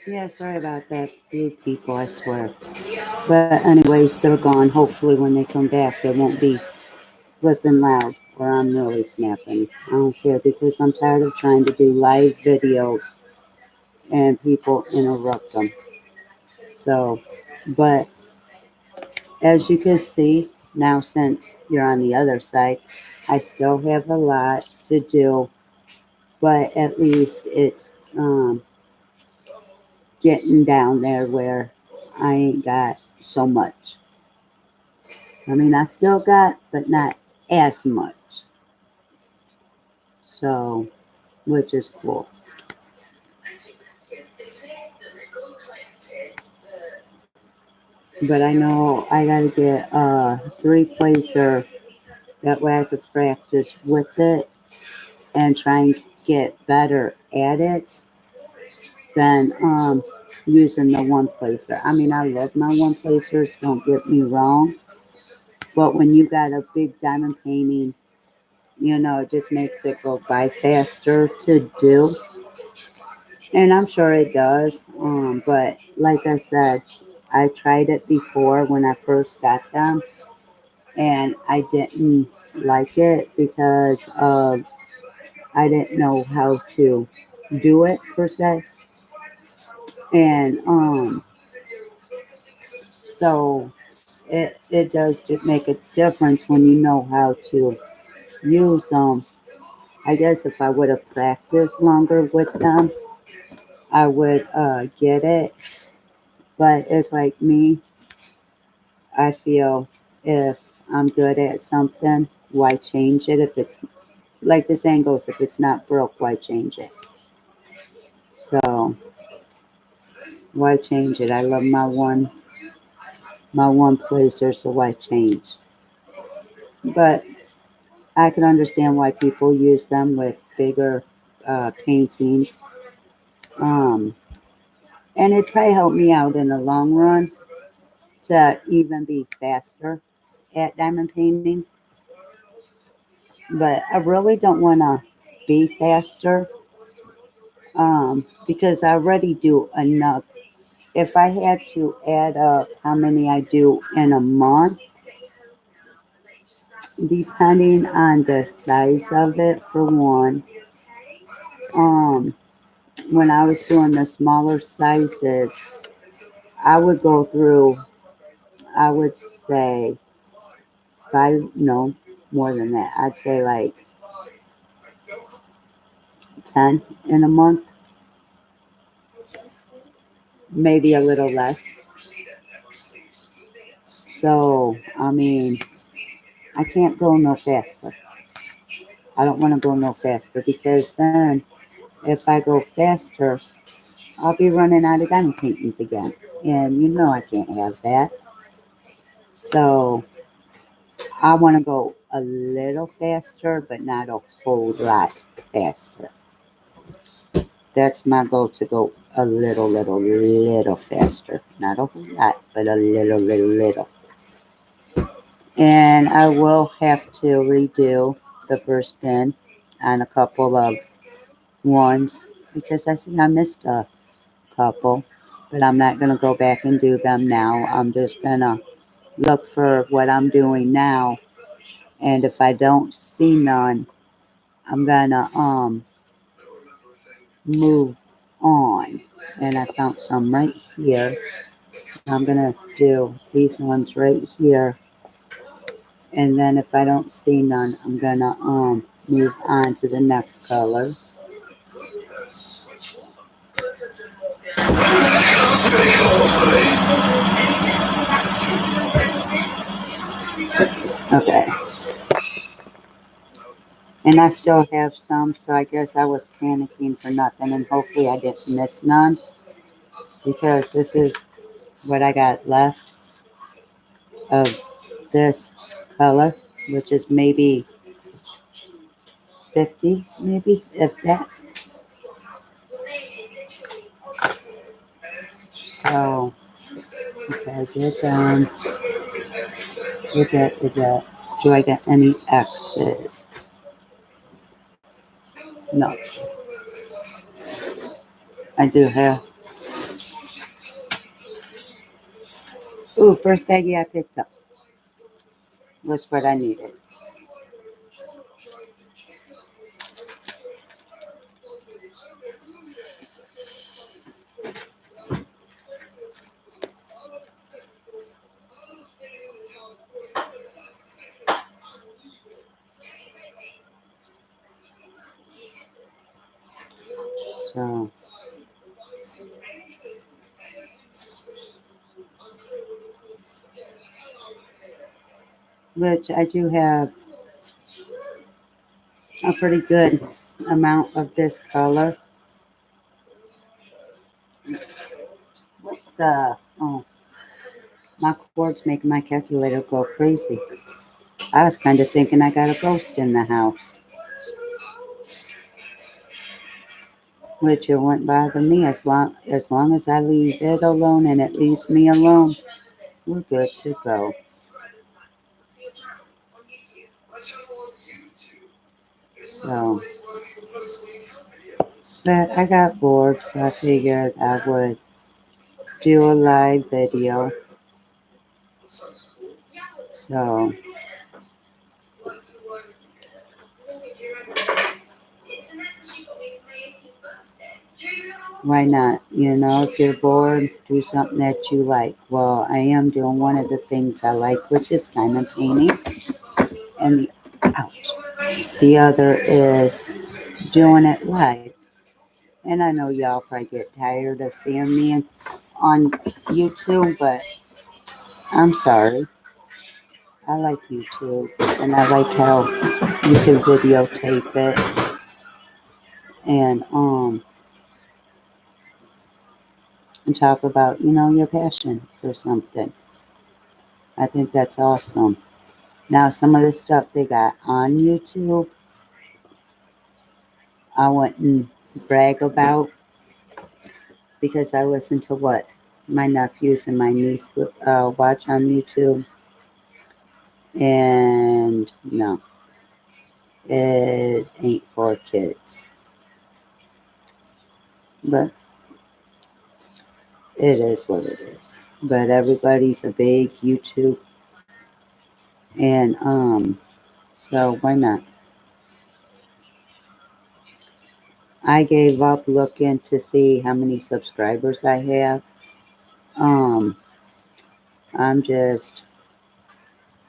Yeah, sorry about that. Blue people, I swear. But anyways, they're gone. Hopefully when they come back, they won't be flipping loud or I'm really snapping. I don't care because I'm tired of trying to do live videos and people interrupt them. So, but as you can see, now since you're on the other side, I still have a lot to do, but at least it's getting down there where I ain't got so much. I mean, I still got, but not as much. So, which is cool. But I know I gotta get a three placer. That way I could practice with it and try and get better at it than using the one placer. I mean, I love my one placers, don't get me wrong. But when you got a big diamond painting, it just makes it go by faster to do. And I'm sure it does. But like I said, I tried it before when I first got them, and I didn't like it because I didn't know how to do it per se. And so it does just make a difference when you know how to use them. I guess if I would have practiced longer with them, I would get it. But it's like me, I feel if I'm good at something, why change it? If it's like the saying goes, if it's not broke, why change it? So why change it? I love my one placer, so why change? But I can understand why people use them with bigger paintings. Um, and it probably helped me out in the long run to even be faster at diamond painting. But I really don't want to be faster because I already do enough. If I had to add up how many I do in a month, depending on the size of it, for one, um, when I was doing the smaller sizes, I would go through, I would say five, no, more than that. I'd say like 10 in a month, maybe a little less. So, I mean, I can't go no faster. I don't want to go no faster because then if I go faster, I'll be running out of diamond paintings again. And I can't have that. So I want to go a little faster, but not a whole lot faster. That's my goal, to go a little faster. Not a whole lot, but a little. And I will have to redo the first pin on a couple of ones because I see I missed a couple. But I'm not going to go back and do them now. I'm just going to look for what I'm doing now. And if I don't see none, I'm going to move on. And I found some right here. So I'm going to do these ones right here. And then if I don't see none, I'm going to move on to the next color. Okay. And I still have some, so I guess I was panicking for nothing. And hopefully I didn't miss none because this is what I got left of this color, which is maybe 50, maybe, if that. So, okay, I did, did that. Do I get any X's? No, I do have. Ooh, first baggie I picked up was what I needed. So, which I do have a pretty good amount of this color. Oh, my cord's making my calculator go crazy. I was kind of thinking I got a ghost in the house, which it wouldn't bother me as long as I leave it alone and it leaves me alone. We're good to go. So, but I got bored, so I figured I would do a live video. So, why not? If you're bored, do something that you like. Well, I am doing one of the things I like, which is kind of painting, and ouch, the other is doing it live. And I know y'all probably get tired of seeing me on YouTube, but I'm sorry. I like YouTube, and I like how you can videotape it and and talk about your passion for something. I think that's awesome. Now, some of the stuff they got on YouTube, I wouldn't brag about because I listen to what my nephews and my niece watch on YouTube, and no, it ain't for kids. But it is what it is. But everybody's a big YouTube, and so why not? I gave up looking to see how many subscribers I have. Um, I'm just,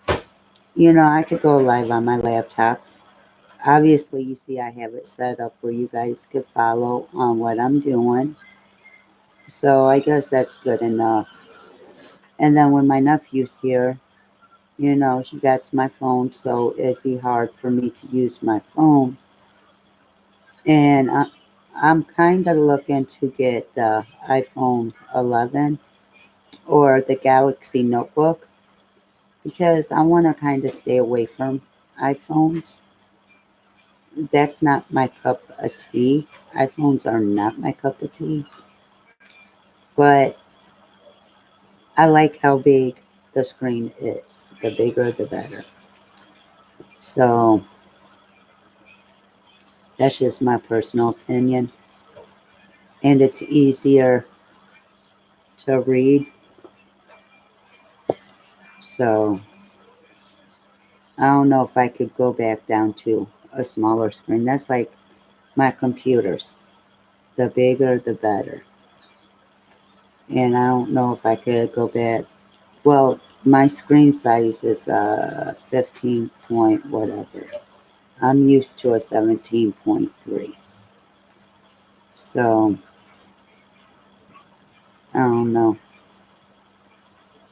I could go live on my laptop. Obviously, you see, I have it set up where you guys could follow on what I'm doing. So I guess that's good enough. And then when my nephew's here, he got my phone, so it'd be hard for me to use my phone. And I'm kind of looking to get the iPhone 11 or the Galaxy Notebook because I want to kind of stay away from iPhones. That's not my cup of tea. iPhones are not my cup of tea. But I like how big the screen is. The bigger, the better. So that's just my personal opinion. And it's easier to read. So I don't know if I could go back down to a smaller screen. That's like my computers. The bigger, the better. And I don't know if I could go back. Well, my screen size is 15 point whatever. I'm used to a 17.3. So I don't know.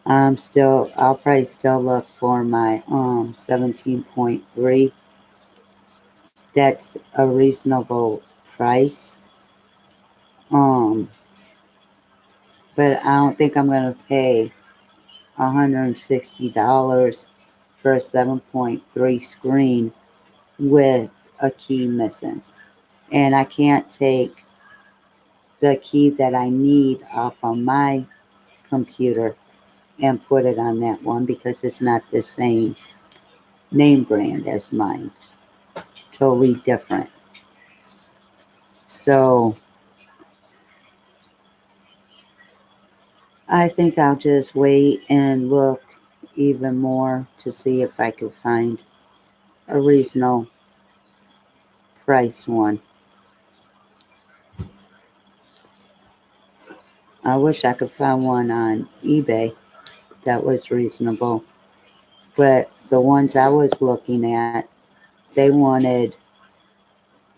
I'll probably still look for my 17.3. That's a reasonable price. Um, but I don't think I'm gonna pay $160 for a 7.3 screen with a key missing. And I can't take the key that I need off of my computer and put it on that one because it's not the same name brand as mine. Totally different. So I think I'll just wait and look even more to see if I could find a reasonable price one. I wish I could find one on eBay that was reasonable, but the ones I was looking at, they wanted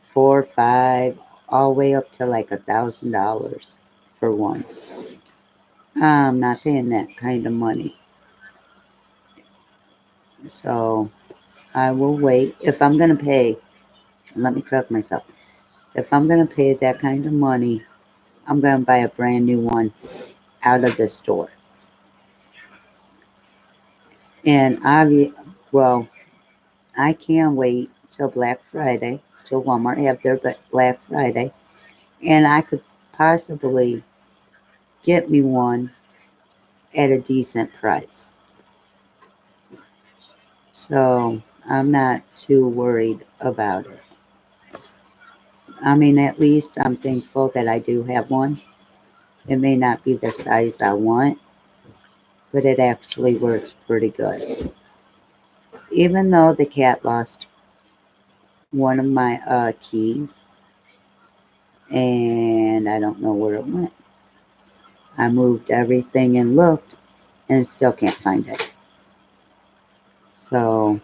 4, 5, all the way up to like $1,000 for one. I'm not paying that kind of money, so I will wait. If I'm gonna pay, let me correct myself. If I'm gonna pay that kind of money, I'm gonna buy a brand new one out of the store. And well, I can wait till Black Friday, till Walmart have their Black Friday, and I could possibly get me one at a decent price. So I'm not too worried about it. I mean, at least I'm thankful that I do have one. It may not be the size I want, but it actually works pretty good. Even though the cat lost one of my keys and I don't know where it went. I moved everything and looked and still can't find it. So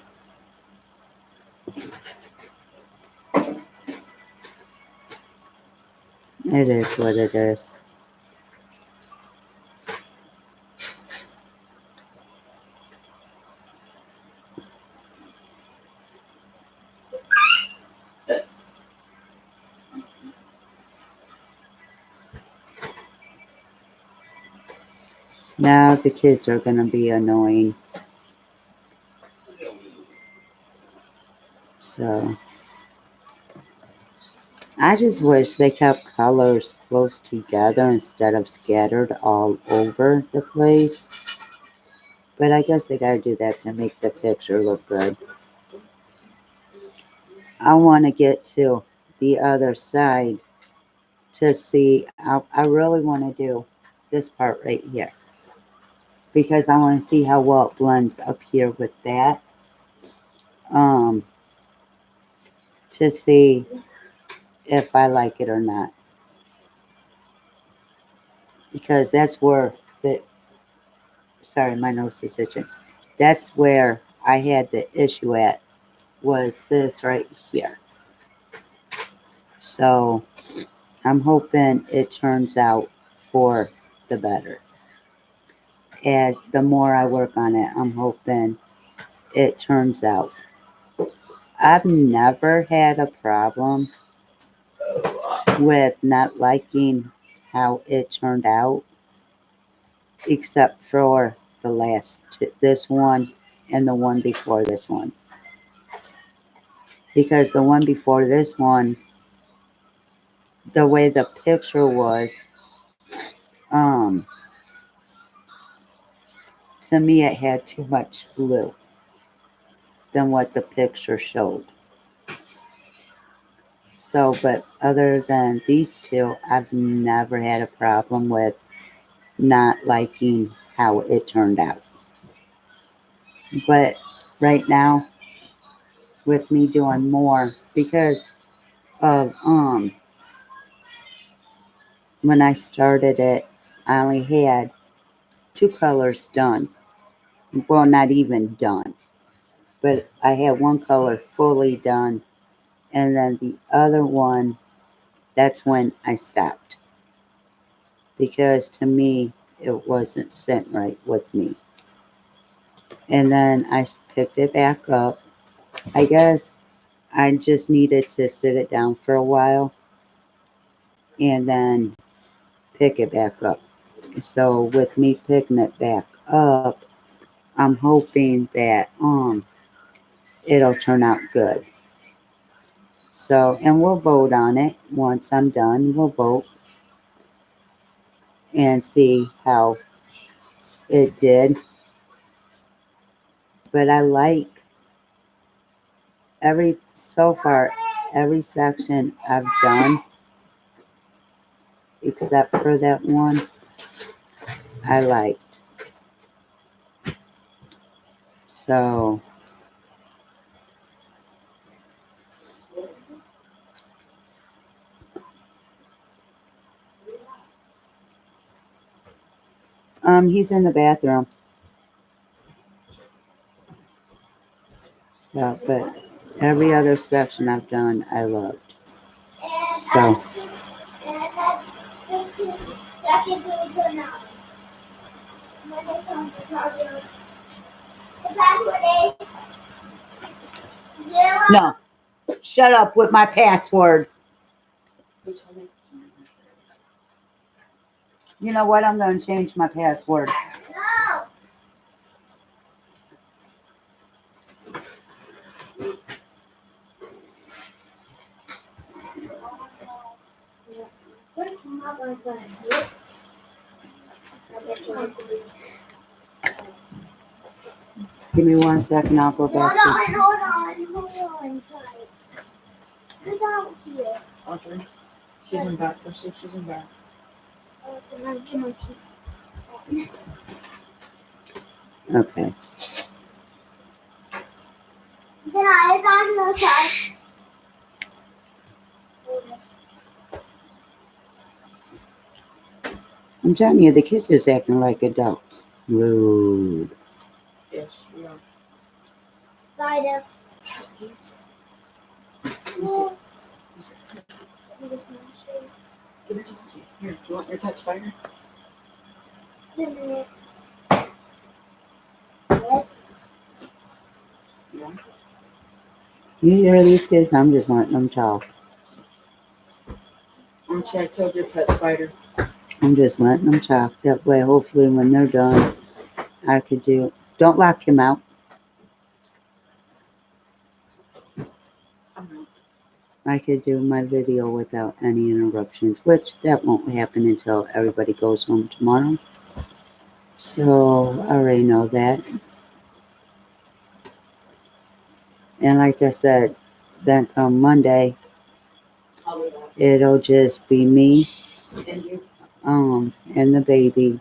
it is what it is. Now the kids are going to be annoying. So I just wish they kept colors close together instead of scattered all over the place. But I guess they got to do that to make the picture look good. I want to get to the other side to see. I really want to do this part right here because I want to see how well it blends up here with that. Um, to see if I like it or not, because that's where the sorry, my nose is itching. That's where I had the issue at, was this right here. So I'm hoping it turns out for the better. As the more I work on it, I'm hoping it turns out. I've never had a problem with not liking how it turned out, except for the last two, this one and the one before this one. Because the one before this one, the way the picture was, um, to me it had too much blue than what the picture showed. So, but other than these two, I've never had a problem with not liking how it turned out. But right now, with me doing more, because of when I started it, I only had two colors done. Well, not even done, but I had one color fully done, and then the other one, that's when I stopped, because to me it wasn't sitting right with me. And then I picked it back up. I guess I just needed to sit it down for a while and then pick it back up. So with me picking it back up, I'm hoping that it'll turn out good. So, and we'll vote on it once I'm done. We'll vote and see how it did. But I like so far every section I've done except for that one. I liked. So he's in the bathroom. So but every other section I've done I loved. So no. Shut up with my password. You know what? I'm going to change my password. Give me 1 second. I'll go back to. Hold on. Get out here. Audrey, she's in back. Let's see if she's in back. Okay. I'm telling you, the kids is acting like adults. Rude. Yes, we are. Spider. You see? Give it to Auntie. Here, do you want your pet spider? You hear these kids? I'm just letting them talk. Auntie, I killed your pet spider. I'm just letting them talk. That way, hopefully, when they're done, I could do. Don't lock him out. I could do my video without any interruptions, which that won't happen until everybody goes home tomorrow. So I already know that. And like I said, then come Monday, it'll just be me, And you? and the baby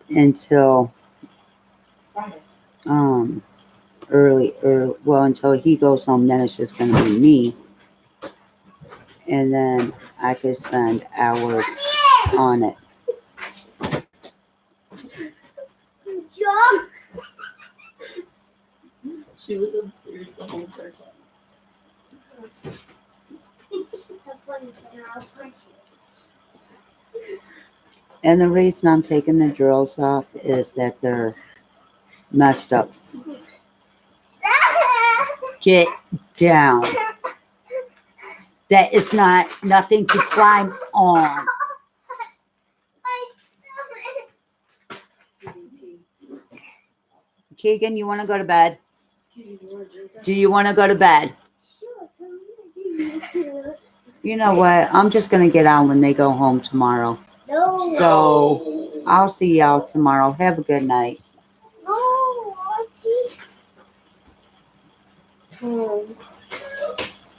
until Friday. early, or well, until he goes home. Then it's just gonna be me, and then I could spend hours on it. She was upstairs the whole time. And the reason I'm taking the drills off is that they're messed up. Get down. That is not nothing to climb on. Keegan, you want to go to bed? Do you want to go to bed? You know what? I'm just going to get on when they go home tomorrow. So I'll see y'all tomorrow. Have a good night. No, Auntie.